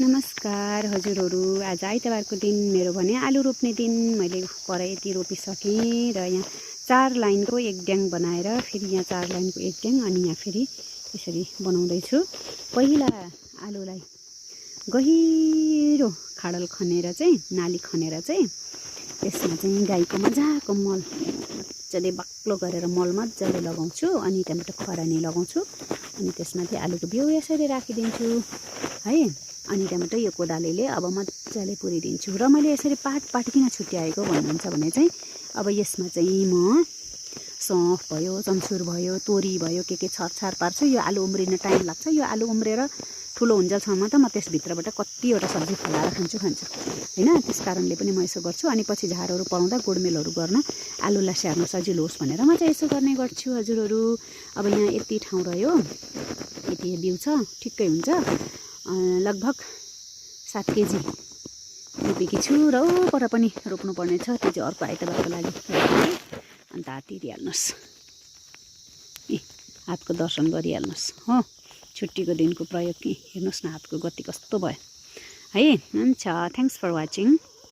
नमस्कार हजुरहरू। आज आइतबारको दिन मेरो भने आलु रोप्ने दिन। मैले पर यति रोपिसकेँ र यहाँ 4 लाइनको एक ड्याङ बनाएर फेरि यहाँ 4 लाइनको एक ड्याङ अनि यहाँ फेरि यसरी बनाउँदैछु। पहिला आलुलाई गहिरो खाडल खनेर चाहिँ नाली खनेर चाहिँ त्यसमा चाहिँ गाईको मजाको मल मजाले बाक्लो गरेर मल मजाले लगाउँछु अनि त्यहाँबाट खरानी लगाउँछु अनि त्यसमाथि आलुको बिउ यसरी राखिदिन्छु है। अनि त्यहाँबाट यो कोदालीले अब मजाले पुरिदिन्छु र मैले यसरी पाट किन छुट्याएको भन्नुहुन्छ भने चाहिँ अब यसमा चाहिँ म सौँफ भयो, चम्सुर भयो, तोरी भयो, के छरछार पार्छु। यो आलु उम्रिन टाइम लाग्छ। यो आलु उम्रेर ठुलो हुन्जेलसम्म त म त्यसभित्रबाट कतिवटा सब्जी फलाएर खान्छु हैन। त्यस कारणले पनि म यसो गर्छु। अनि पछि झारहरू पलाउँदा गोडमेलहरू गर्न आलुलाई स्याहार्न सजिलो होस् भनेर म चाहिँ यसो गर्ने गर्छु हजुरहरू। अब यहाँ यति ठाउँ रह्यो, यति बिउ छ, ठिक्कै हुन्छ। लगभग 7 केजी रोपेकी छु र पर पनि रोप्नुपर्ने छ। त्यो चाहिँ अर्को आइतबारको लागि अन्त हात तिरिहाल्नुहोस्, हातको दर्शन गरिहाल्नुहोस् हो। छुट्टीको दिनको प्रयोग हेर्नुहोस् न, हातको गति कस्तो भयो है। हुन्छ, थ्याङ्क्स फर वाचिङ।